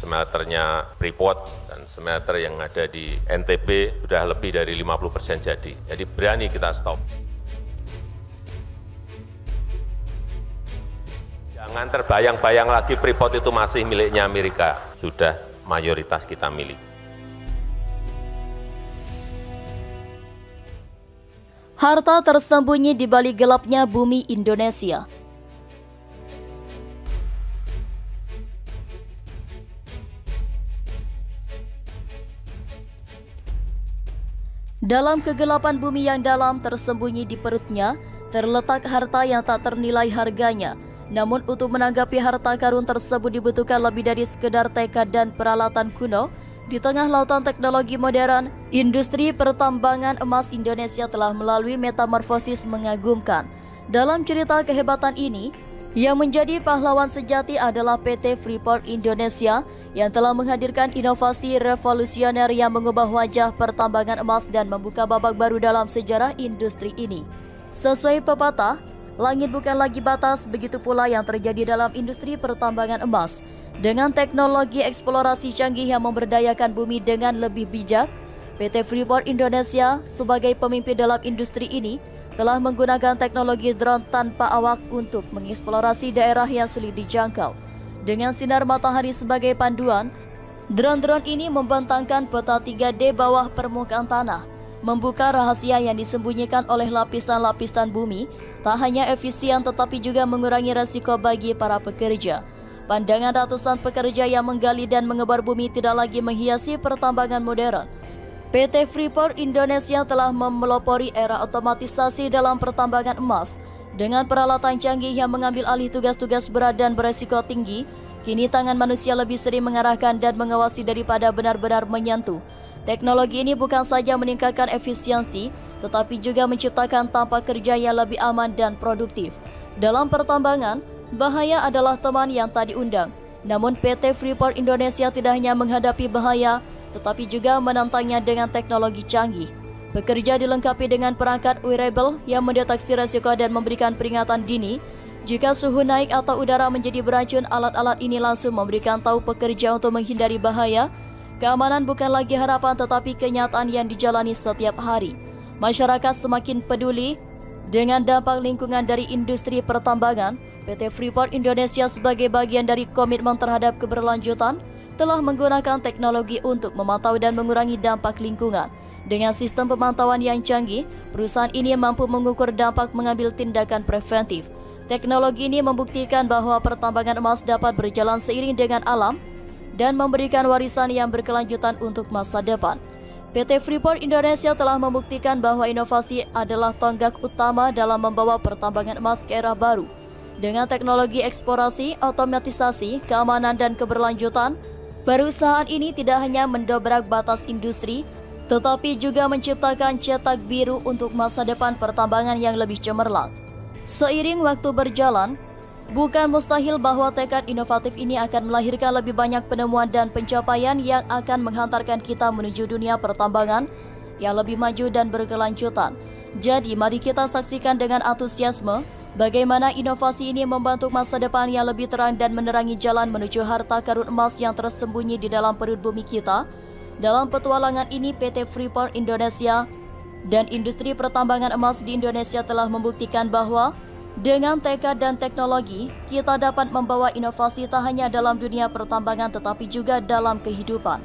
smelternya Freeport dan smelter yang ada di NTB sudah lebih dari 50% jadi. Jadi berani kita stop. Jangan terbayang-bayang lagi Freeport itu masih miliknya Amerika. Sudah mayoritas kita milik. Harta tersembunyi di balik gelapnya bumi Indonesia. Dalam kegelapan bumi yang dalam tersembunyi di perutnya, terletak harta yang tak ternilai harganya. Namun untuk menanggapi harta karun tersebut dibutuhkan lebih dari sekedar tekad dan peralatan kuno. Di tengah lautan teknologi modern, industri pertambangan emas Indonesia telah melalui metamorfosis mengagumkan. Dalam cerita kehebatan ini, yang menjadi pahlawan sejati adalah PT Freeport Indonesia yang telah menghadirkan inovasi revolusioner yang mengubah wajah pertambangan emas dan membuka babak baru dalam sejarah industri ini. Sesuai pepatah, langit bukan lagi batas, begitu pula yang terjadi dalam industri pertambangan emas. Dengan teknologi eksplorasi canggih yang memberdayakan bumi dengan lebih bijak, PT Freeport Indonesia sebagai pemimpin dalam industri ini telah menggunakan teknologi drone tanpa awak untuk mengeksplorasi daerah yang sulit dijangkau. Dengan sinar matahari sebagai panduan, drone-drone ini membentangkan peta 3D bawah permukaan tanah, membuka rahasia yang disembunyikan oleh lapisan-lapisan bumi. Tak hanya efisien tetapi juga mengurangi resiko bagi para pekerja. Pandangan ratusan pekerja yang menggali dan mengebar bumi tidak lagi menghiasi pertambangan modern. PT Freeport Indonesia telah memelopori era otomatisasi dalam pertambangan emas. Dengan peralatan canggih yang mengambil alih tugas-tugas berat dan beresiko tinggi, kini tangan manusia lebih sering mengarahkan dan mengawasi daripada benar-benar menyentuh. Teknologi ini bukan saja meningkatkan efisiensi, tetapi juga menciptakan tempat kerja yang lebih aman dan produktif. Dalam pertambangan, bahaya adalah teman yang tak diundang. Namun PT Freeport Indonesia tidak hanya menghadapi bahaya, tetapi juga menantangnya dengan teknologi canggih. Pekerja dilengkapi dengan perangkat wearable yang mendeteksi risiko dan memberikan peringatan dini. Jika suhu naik atau udara menjadi beracun, alat-alat ini langsung memberikan tahu pekerja untuk menghindari bahaya. Keamanan bukan lagi harapan tetapi kenyataan yang dijalani setiap hari. Masyarakat semakin peduli dengan dampak lingkungan dari industri pertambangan. PT Freeport Indonesia sebagai bagian dari komitmen terhadap keberlanjutan telah menggunakan teknologi untuk memantau dan mengurangi dampak lingkungan. Dengan sistem pemantauan yang canggih, perusahaan ini mampu mengukur dampak mengambil tindakan preventif. Teknologi ini membuktikan bahwa pertambangan emas dapat berjalan seiring dengan alam dan memberikan warisan yang berkelanjutan untuk masa depan. PT Freeport Indonesia telah membuktikan bahwa inovasi adalah tonggak utama dalam membawa pertambangan emas ke era baru. Dengan teknologi eksplorasi, otomatisasi, keamanan, dan keberlanjutan, perusahaan ini tidak hanya mendobrak batas industri, tetapi juga menciptakan cetak biru untuk masa depan pertambangan yang lebih cemerlang. Seiring waktu berjalan, bukan mustahil bahwa tekad inovatif ini akan melahirkan lebih banyak penemuan dan pencapaian yang akan menghantarkan kita menuju dunia pertambangan yang lebih maju dan berkelanjutan. Jadi mari kita saksikan dengan antusiasme bagaimana inovasi ini membantu masa depan yang lebih terang dan menerangi jalan menuju harta karun emas yang tersembunyi di dalam perut bumi kita. Dalam petualangan ini, PT Freeport Indonesia dan industri pertambangan emas di Indonesia telah membuktikan bahwa dengan tekad dan teknologi, kita dapat membawa inovasi tak hanya dalam dunia pertambangan tetapi juga dalam kehidupan.